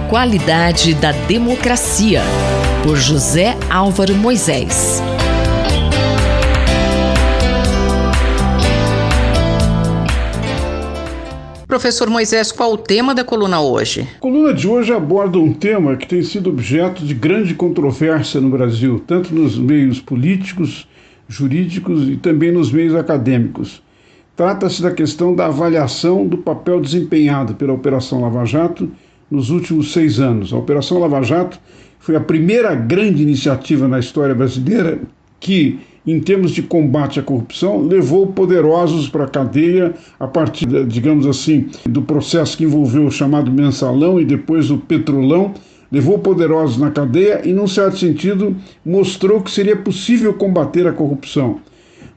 qualidade da democracia, por José Álvaro Moisés. Professor Moisés, qual o tema da coluna hoje? A coluna de hoje aborda um tema que tem sido objeto de grande controvérsia no Brasil, tanto nos meios políticos, jurídicos e também nos meios acadêmicos. Trata-se da questão da avaliação do papel desempenhado pela Operação Lava Jato nos últimos 6 anos. A Operação Lava Jato foi a primeira grande iniciativa na história brasileira que, em termos de combate à corrupção, levou poderosos para a cadeia a partir, digamos assim, do processo que envolveu o chamado mensalão e depois o petrolão. Levou poderosos na cadeia e, num certo sentido, mostrou que seria possível combater a corrupção.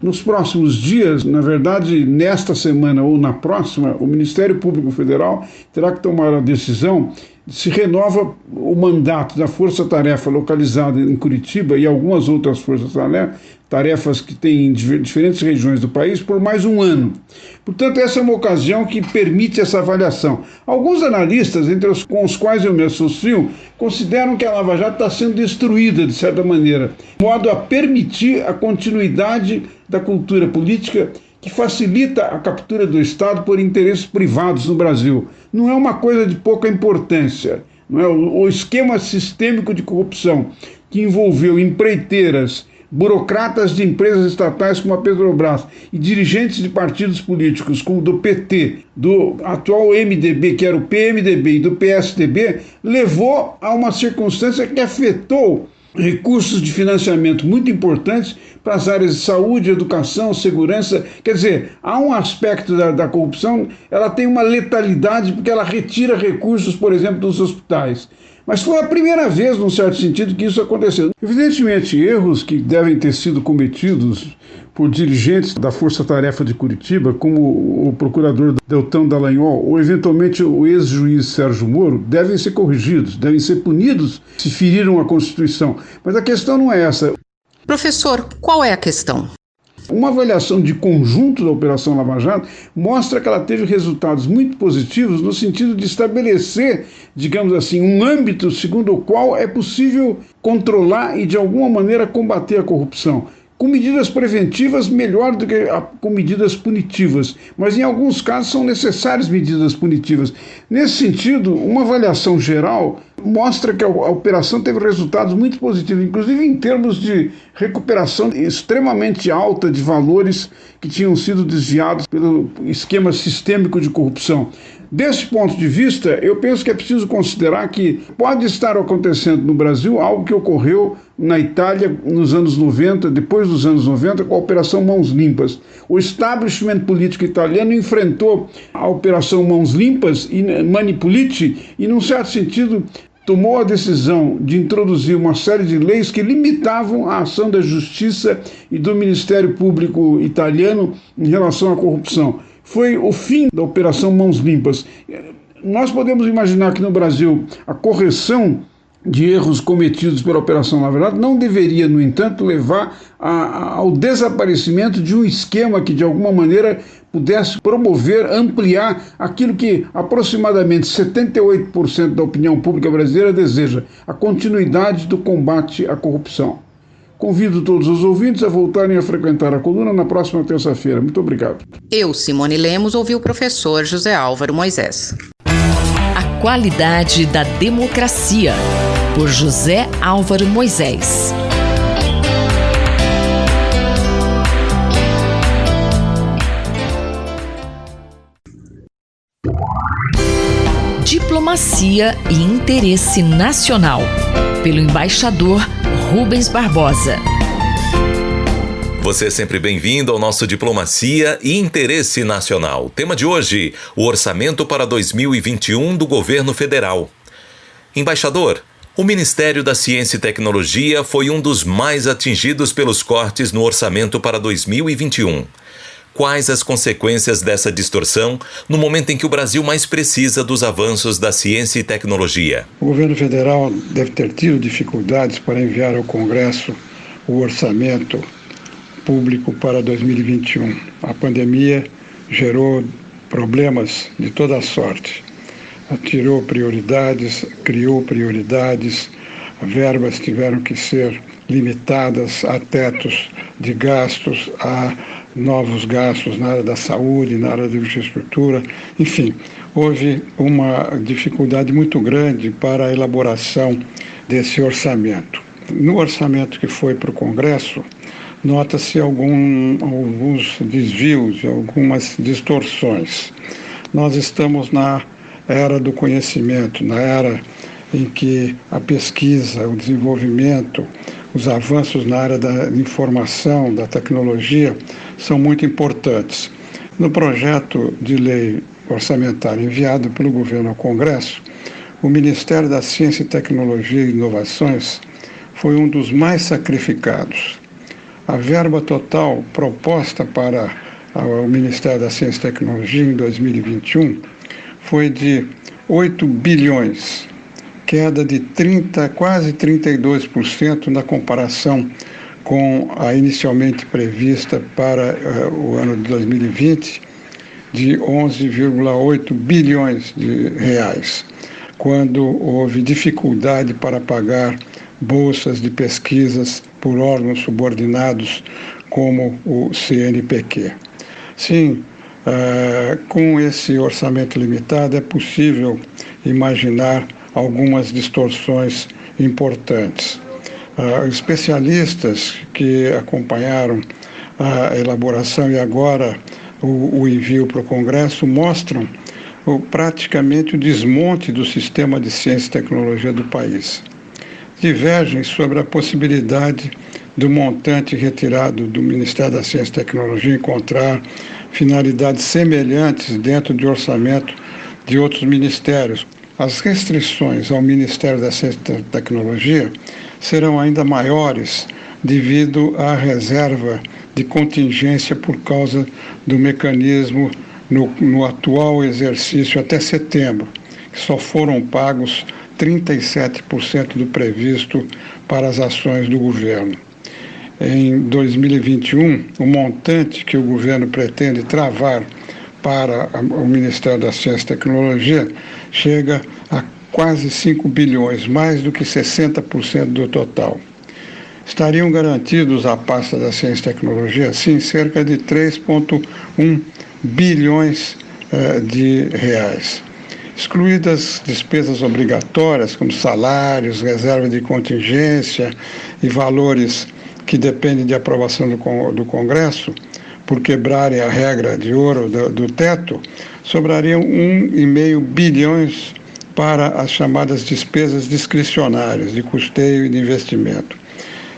Nos próximos dias, na verdade, nesta semana ou na próxima, o Ministério Público Federal terá que tomar a decisão se renova o mandato da Força-Tarefa localizada em Curitiba e algumas outras forças-tarefas que têm em diferentes regiões do país por mais um ano. Portanto, essa é uma ocasião que permite essa avaliação. Alguns analistas, com os quais eu me associo, consideram que a Lava Jato está sendo destruída, de certa maneira, de modo a permitir a continuidade da cultura política que facilita a captura do Estado por interesses privados no Brasil. Não é uma coisa de pouca importância. Não é? O esquema sistêmico de corrupção que envolveu empreiteiras, burocratas de empresas estatais como a Petrobras e dirigentes de partidos políticos como o do PT, do atual MDB, que era o PMDB, e do PSDB, levou a uma circunstância que afetou recursos de financiamento muito importantes para as áreas de saúde, educação, segurança. Quer dizer, há um aspecto da corrupção, ela tem uma letalidade porque ela retira recursos, por exemplo, dos hospitais. Mas foi a primeira vez, num certo sentido, que isso aconteceu. Evidentemente, erros que devem ter sido cometidos por dirigentes da Força-Tarefa de Curitiba, como o procurador Deltan Dallagnol, ou eventualmente o ex-juiz Sérgio Moro, devem ser corrigidos, devem ser punidos se feriram a Constituição. Mas a questão não é essa. Professor, qual é a questão? Uma avaliação de conjunto da Operação Lava Jato mostra que ela teve resultados muito positivos no sentido de estabelecer, digamos assim, um âmbito segundo o qual é possível controlar e, de alguma maneira, combater a corrupção. Com medidas preventivas, melhor do que com medidas punitivas. Mas, em alguns casos, são necessárias medidas punitivas. Nesse sentido, uma avaliação geral mostra que a operação teve resultados muito positivos, inclusive em termos de recuperação extremamente alta de valores que tinham sido desviados pelo esquema sistêmico de corrupção. Desse ponto de vista, eu penso que é preciso considerar que pode estar acontecendo no Brasil algo que ocorreu na Itália nos anos 90, depois dos anos 90, com a Operação Mãos Limpas. O establishment político italiano enfrentou a Operação Mãos Limpas e Manipuliti e, num certo sentido, tomou a decisão de introduzir uma série de leis que limitavam a ação da Justiça e do Ministério Público italiano em relação à corrupção. Foi o fim da Operação Mãos Limpas. Nós podemos imaginar que no Brasil a correção de erros cometidos pela Operação Lava Jato não deveria, no entanto, levar ao desaparecimento de um esquema que, de alguma maneira, pudesse promover, ampliar aquilo que aproximadamente 78% da opinião pública brasileira deseja, a continuidade do combate à corrupção. Convido todos os ouvintes a voltarem a frequentar a coluna na próxima terça-feira. Muito obrigado. Eu, Simone Lemos, ouvi o professor José Álvaro Moisés. A qualidade da democracia, por José Álvaro Moisés. Diplomacia e interesse nacional, pelo embaixador Rubens Barbosa. Você é sempre bem-vindo ao nosso Diplomacia e Interesse Nacional. Tema de hoje, o orçamento para 2021 do governo federal. Embaixador, o Ministério da Ciência e Tecnologia foi um dos mais atingidos pelos cortes no orçamento para 2021. Quais as consequências dessa distorção no momento em que o Brasil mais precisa dos avanços da ciência e tecnologia? O governo federal deve ter tido dificuldades para enviar ao Congresso o orçamento público para 2021. A pandemia gerou problemas de toda a sorte. tirou prioridades, criou prioridades, verbas tiveram que ser limitadas a tetos de gastos, a novos gastos na área da saúde, na área da infraestrutura, enfim, houve uma dificuldade muito grande para a elaboração desse orçamento. No orçamento que foi para o Congresso, nota-se alguns desvios, algumas distorções. Nós estamos na era do conhecimento, na era em que a pesquisa, o desenvolvimento, os avanços na área da informação, da tecnologia, são muito importantes. No projeto de lei orçamentária enviado pelo governo ao Congresso, o Ministério da Ciência, Tecnologia e Inovações foi um dos mais sacrificados. A verba total proposta para o Ministério da Ciência e Tecnologia em 2021 foi de 8 bilhões, queda de quase 32% na comparação com a inicialmente prevista para o ano de 2020, de 11,8 bilhões de reais, quando houve dificuldade para pagar bolsas de pesquisas por órgãos subordinados como o CNPq. Sim, com esse orçamento limitado é possível imaginar algumas distorções importantes. Especialistas que acompanharam a elaboração e agora o envio para o Congresso mostram praticamente o desmonte do sistema de ciência e tecnologia do país. Divergem sobre a possibilidade do montante retirado do Ministério da Ciência e Tecnologia encontrar finalidades semelhantes dentro de orçamento de outros ministérios. As restrições ao Ministério da Ciência e Tecnologia serão ainda maiores devido à reserva de contingência por causa do mecanismo no atual exercício até setembro, que só foram pagos 37% do previsto para as ações do governo. Em 2021, o montante que o governo pretende travar para o Ministério da Ciência e Tecnologia chega a quase 5 bilhões, mais do que 60% do total. Estariam garantidos à pasta da Ciência e Tecnologia, sim, cerca de 3,1 bilhões de reais. Excluídas despesas obrigatórias, como salários, reserva de contingência e valores que dependem de aprovação do Congresso, por quebrarem a regra de ouro do teto, sobrariam 1,5 bilhões para as chamadas despesas discricionárias de custeio e de investimento.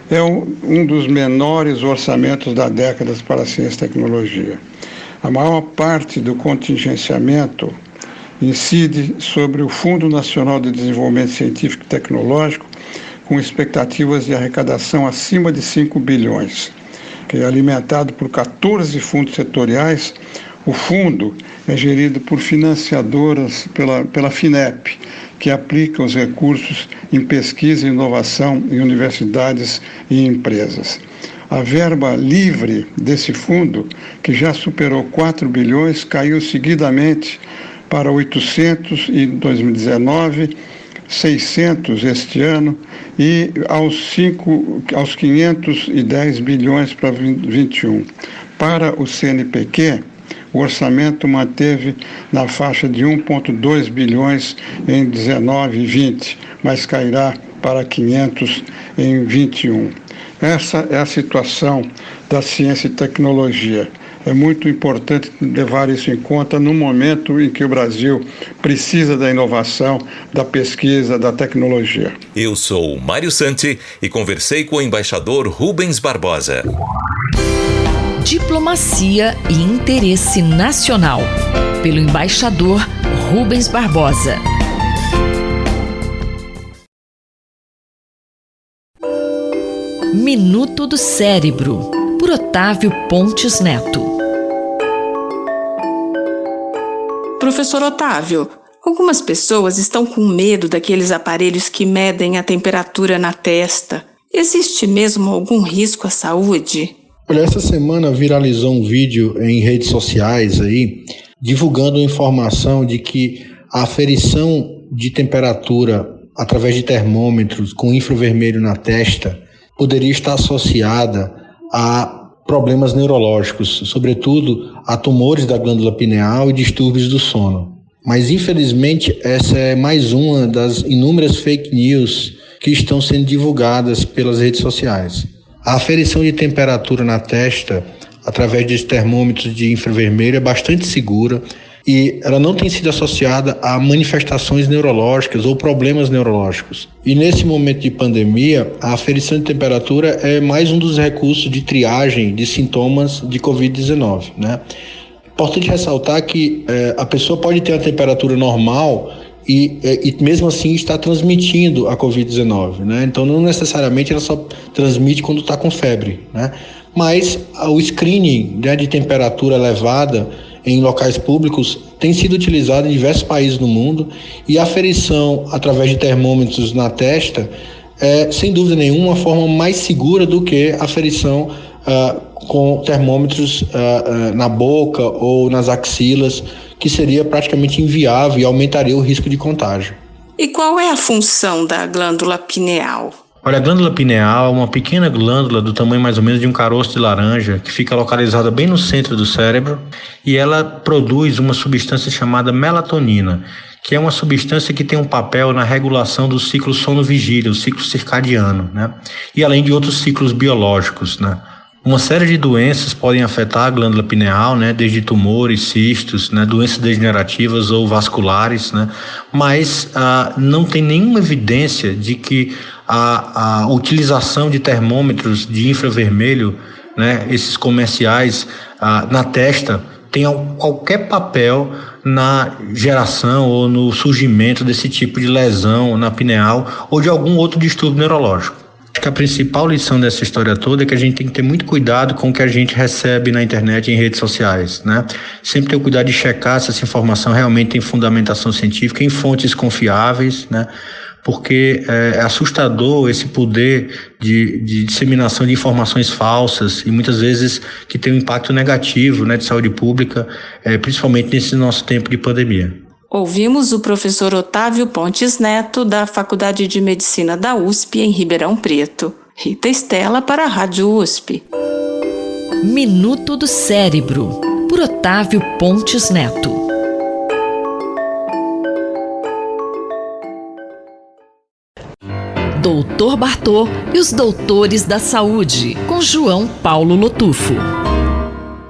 É um dos menores orçamentos da década para a ciência e tecnologia. A maior parte do contingenciamento incide sobre o Fundo Nacional de Desenvolvimento Científico e Tecnológico, com expectativas de arrecadação acima de 5 bilhões. Que é alimentado por 14 fundos setoriais, o fundo é gerido por financiadoras pela FINEP, que aplica os recursos em pesquisa e inovação em universidades e empresas. A verba livre desse fundo, que já superou 4 bilhões, caiu seguidamente para 800 em 2019, 600 este ano e aos 510 bilhões para 2021. Para o CNPq, o orçamento manteve na faixa de 1,2 bilhões em 19 e 20, mas cairá para 500 em 21. Essa é a situação da ciência e tecnologia. É muito importante levar isso em conta no momento em que o Brasil precisa da inovação, da pesquisa, da tecnologia. Eu sou o Mário Santi e conversei com o embaixador Rubens Barbosa. Diplomacia e interesse nacional, pelo embaixador Rubens Barbosa. Minuto do Cérebro, por Otávio Pontes Neto. Professor Otávio, algumas pessoas estão com medo daqueles aparelhos que medem a temperatura na testa. Existe mesmo algum risco à saúde? Olha, essa semana viralizou um vídeo em redes sociais aí, divulgando a informação de que A aferição de temperatura através de termômetros com infravermelho na testa poderia estar associada a problemas neurológicos, sobretudo a tumores da glândula pineal e distúrbios do sono. Mas, infelizmente, essa é mais uma das inúmeras fake news que estão sendo divulgadas pelas redes sociais. A aferição de temperatura na testa, através de termômetros de infravermelho, é bastante segura e ela não tem sido associada a manifestações neurológicas ou problemas neurológicos. E nesse momento de pandemia, a aferição de temperatura é mais um dos recursos de triagem de sintomas de Covid-19, né? Importante ressaltar que a pessoa pode ter a temperatura normal e mesmo assim está transmitindo a Covid-19, né? Então não necessariamente ela só transmite quando está com febre, né? Mas o screening, né, de temperatura elevada em locais públicos tem sido utilizado em diversos países do mundo e a aferição através de termômetros na testa é, sem dúvida nenhuma, uma forma mais segura do que a aferição com termômetros na boca ou nas axilas, que seria praticamente inviável e aumentaria o risco de contágio. E qual é a função da glândula pineal? Olha, a glândula pineal é uma pequena glândula do tamanho mais ou menos de um caroço de laranja, que fica localizada bem no centro do cérebro, e ela produz uma substância chamada melatonina, que é uma substância que tem um papel na regulação do ciclo sono-vigília, o ciclo circadiano, né? E além de outros ciclos biológicos, né? Uma série de doenças podem afetar a glândula pineal, né, desde tumores, cistos, né, doenças degenerativas ou vasculares, né, mas não tem nenhuma evidência de que a utilização de termômetros de infravermelho, né, esses comerciais, na testa, tenha qualquer papel na geração ou no surgimento desse tipo de lesão na pineal ou de algum outro distúrbio neurológico. Acho que a principal lição dessa história toda é que a gente tem que ter muito cuidado com o que a gente recebe na internet e em redes sociais, né? Sempre ter o cuidado de checar se essa informação realmente tem fundamentação científica em fontes confiáveis, né? Porque é assustador esse poder de disseminação de informações falsas e muitas vezes que tem um impacto negativo, né, de saúde pública, principalmente nesse nosso tempo de pandemia. Ouvimos o professor Otávio Pontes Neto, da Faculdade de Medicina da USP, em Ribeirão Preto. Rita Estela para a Rádio USP. Minuto do Cérebro, por Otávio Pontes Neto. Doutor Bartô e os Doutores da Saúde, com João Paulo Lotufo.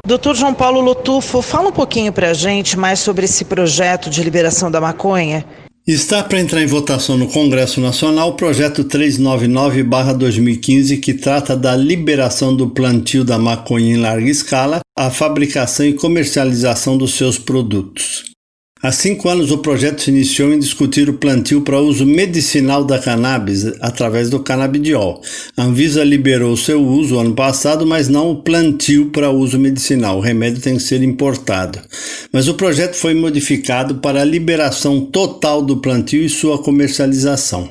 Doutor João Paulo Lotufo, fala um pouquinho para a gente mais sobre esse projeto de liberação da maconha. Está para entrar em votação no Congresso Nacional o projeto 399/2015, que trata da liberação do plantio da maconha em larga escala, a fabricação e comercialização dos seus produtos. Há 5 anos o projeto se iniciou em discutir o plantio para uso medicinal da cannabis através do canabidiol. A Anvisa liberou seu uso ano passado, mas não o plantio para uso medicinal. O remédio tem que ser importado. Mas o projeto foi modificado para a liberação total do plantio e sua comercialização.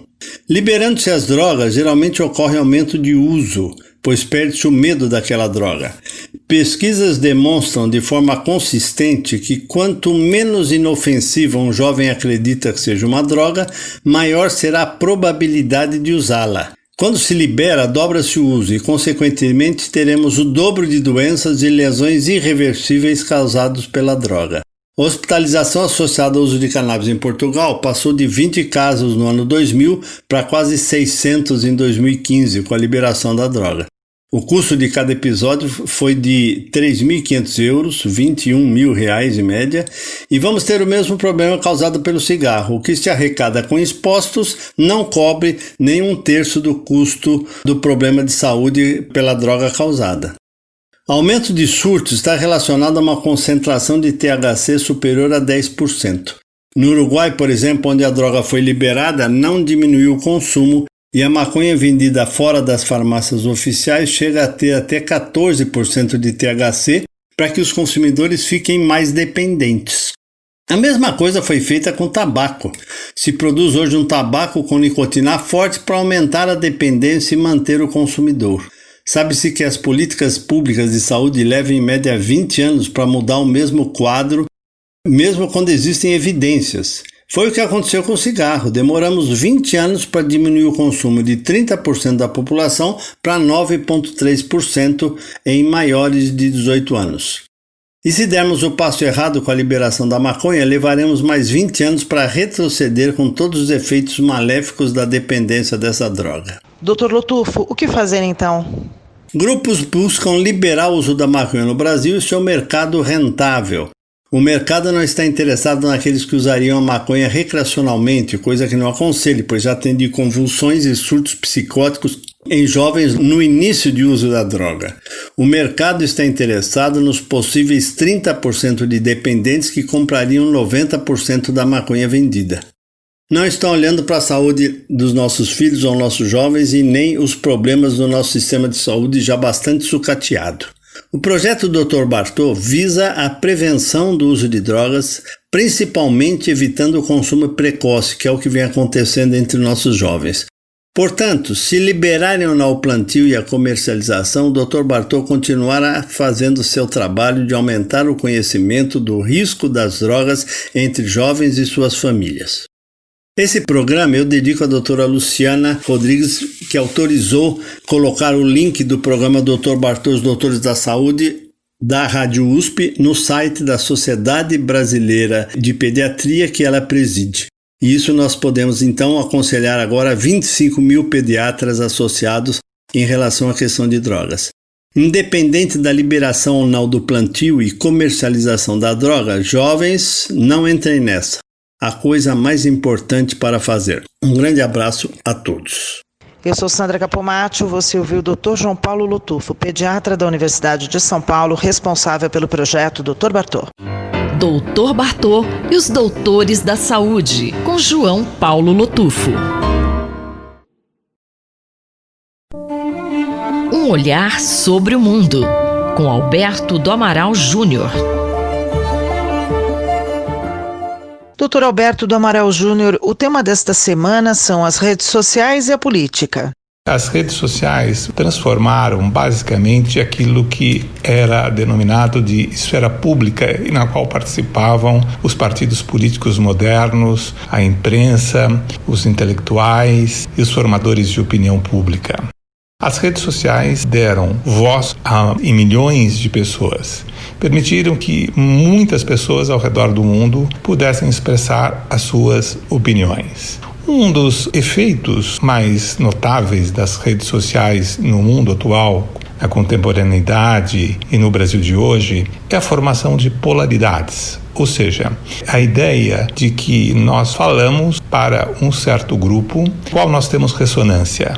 Liberando-se as drogas, geralmente ocorre aumento de uso, pois perde-se o medo daquela droga. Pesquisas demonstram de forma consistente que quanto menos inofensiva um jovem acredita que seja uma droga, maior será a probabilidade de usá-la. Quando se libera, dobra-se o uso e, consequentemente, teremos o dobro de doenças e lesões irreversíveis causadas pela droga. A hospitalização associada ao uso de cannabis em Portugal passou de 20 casos no ano 2000 para quase 600 em 2015, com a liberação da droga. O custo de cada episódio foi de €3.500, R$21.000 em média, e vamos ter o mesmo problema causado pelo cigarro. O que se arrecada com impostos não cobre nem 1/3 do custo do problema de saúde pela droga causada. O aumento de surtos está relacionado a uma concentração de THC superior a 10%. No Uruguai, por exemplo, onde a droga foi liberada, não diminuiu o consumo e a maconha vendida fora das farmácias oficiais chega a ter até 14% de THC para que os consumidores fiquem mais dependentes. A mesma coisa foi feita com tabaco. Se produz hoje um tabaco com nicotina forte para aumentar a dependência e manter o consumidor. Sabe-se que as políticas públicas de saúde levam em média 20 anos para mudar o mesmo quadro, mesmo quando existem evidências. Foi o que aconteceu com o cigarro. Demoramos 20 anos para diminuir o consumo de 30% da população para 9,3% em maiores de 18 anos. E se dermos o passo errado com a liberação da maconha, levaremos mais 20 anos para retroceder com todos os efeitos maléficos da dependência dessa droga. Dr. Lotufo, o que fazer então? Grupos buscam liberar o uso da maconha no Brasil e seu mercado rentável. O mercado não está interessado naqueles que usariam a maconha recreacionalmente, coisa que não aconselho, pois já atendi convulsões e surtos psicóticos em jovens no início de uso da droga. O mercado está interessado nos possíveis 30% de dependentes que comprariam 90% da maconha vendida. Não estão olhando para a saúde dos nossos filhos ou nossos jovens e nem os problemas do nosso sistema de saúde já bastante sucateado. O projeto Dr. Bartô visa a prevenção do uso de drogas, principalmente evitando o consumo precoce, que é o que vem acontecendo entre nossos jovens. Portanto, se liberarem ou não o plantio e a comercialização, o Dr. Bartô continuará fazendo seu trabalho de aumentar o conhecimento do risco das drogas entre jovens e suas famílias. Esse programa eu dedico à doutora Luciana Rodrigues, que autorizou colocar o link do programa Dr. Bartô, os Doutores da Saúde, da Rádio USP, no site da Sociedade Brasileira de Pediatria que ela preside. E isso nós podemos, então, aconselhar agora 25 mil pediatras associados em relação à questão de drogas. Independente da liberação ou não do plantio e comercialização da droga, jovens, não entrem nessa. A coisa mais importante para fazer. Um grande abraço a todos. Eu sou Sandra Capomatto, você ouviu o Dr. João Paulo Lotufo, pediatra da Universidade de São Paulo, responsável pelo projeto Dr. Bartô. Dr. Bartô e os Doutores da Saúde, com João Paulo Lotufo. Um olhar sobre o mundo, com Alberto do Amaral Júnior. Dr. Alberto do Amaral Júnior, o tema desta semana são as redes sociais e a política. As redes sociais transformaram basicamente aquilo que era denominado de esfera pública e na qual participavam os partidos políticos modernos, a imprensa, os intelectuais e os formadores de opinião pública. As redes sociais deram voz a milhões de pessoas. Permitiram que muitas pessoas ao redor do mundo pudessem expressar as suas opiniões. Um dos efeitos mais notáveis das redes sociais no mundo atual, na contemporaneidade e no Brasil de hoje, é a formação de polaridades. Ou seja, a ideia de que nós falamos para um certo grupo, qual nós temos ressonância.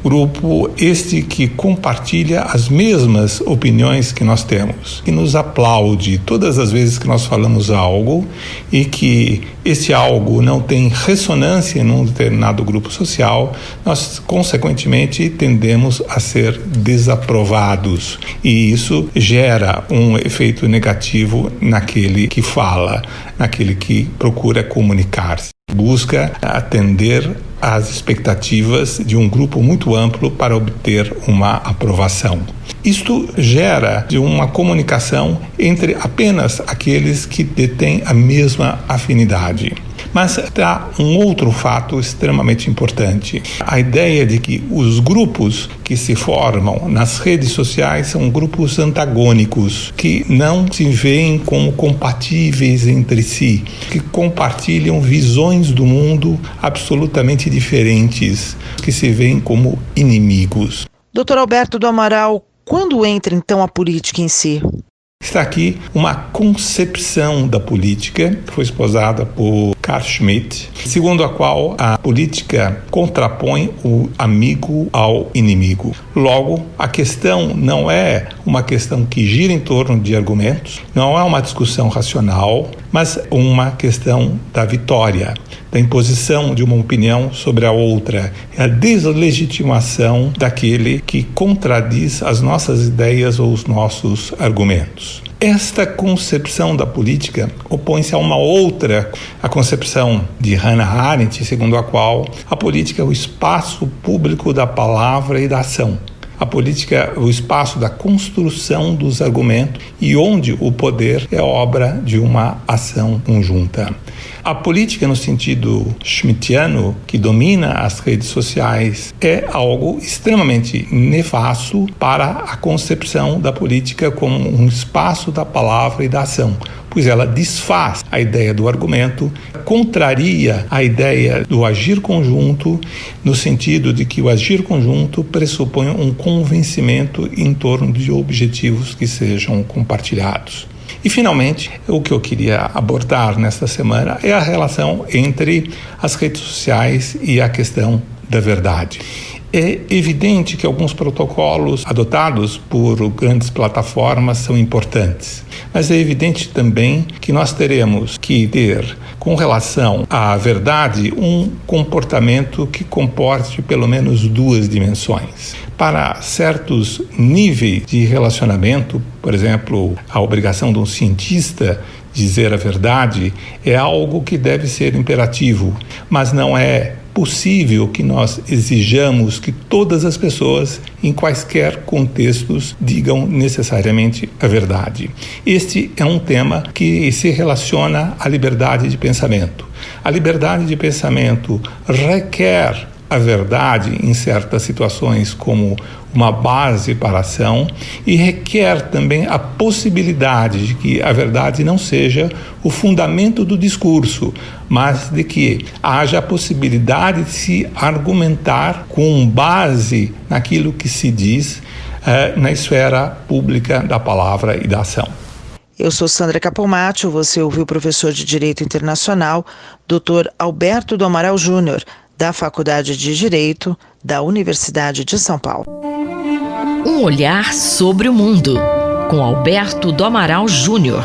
Grupo este que compartilha as mesmas opiniões que nós temos, que nos aplaude todas as vezes que nós falamos algo e que esse algo não tem ressonância em um determinado grupo social, nós consequentemente tendemos a ser desaprovados e isso gera um efeito negativo naquele que fala, naquele que procura comunicar-se. Busca atender às expectativas de um grupo muito amplo para obter uma aprovação. Isto gera uma comunicação entre apenas aqueles que detêm a mesma afinidade. Mas há um outro fato extremamente importante. A ideia de que os grupos que se formam nas redes sociais são grupos antagônicos, que não se veem como compatíveis entre si, que compartilham visões do mundo absolutamente diferentes, que se veem como inimigos. Dr. Alberto do Amaral, quando entra então a política em si? Está aqui uma concepção da política, que foi esposada por Carl Schmitt, segundo a qual a política contrapõe o amigo ao inimigo. Logo, a questão não é uma questão que gira em torno de argumentos, não é uma discussão racional, mas uma questão da vitória, da imposição de uma opinião sobre a outra, é a deslegitimação daquele que contradiz as nossas ideias ou os nossos argumentos. Esta concepção da política opõe-se a uma outra, a concepção de Hannah Arendt, segundo a qual a política é o espaço público da palavra e da ação. a política é o espaço da construção dos argumentos e onde o poder é obra de uma ação conjunta. A política, no sentido schmittiano, que domina as redes sociais, é algo extremamente nefasto para a concepção da política como um espaço da palavra e da ação, pois ela desfaz a ideia do argumento, contraria a ideia do agir conjunto, no sentido de que o agir conjunto pressupõe um convencimento em torno de objetivos que sejam compartilhados. E, finalmente, o que eu queria abordar nesta semana é a relação entre as redes sociais e a questão da verdade. É evidente que alguns protocolos adotados por grandes plataformas são importantes, mas é evidente também que nós teremos que ter, com relação à verdade, um comportamento que comporte pelo menos duas dimensões. Para certos níveis de relacionamento, por exemplo, a obrigação de um cientista dizer a verdade é algo que deve ser imperativo, mas não é possível que nós exijamos que todas as pessoas, em quaisquer contextos, digam necessariamente a verdade. Este é um tema que se relaciona à liberdade de pensamento. A liberdade de pensamento requer a verdade em certas situações como uma base para a ação e requer também a possibilidade de que a verdade não seja o fundamento do discurso, mas de que haja a possibilidade de se argumentar com base naquilo que se diz na esfera pública da palavra e da ação. Eu sou Sandra Capomatto, você ouviu o professor de Direito Internacional, Dr. Alberto do Amaral Júnior, da Faculdade de Direito da Universidade de São Paulo. Um olhar sobre o mundo, com Alberto do Amaral Júnior.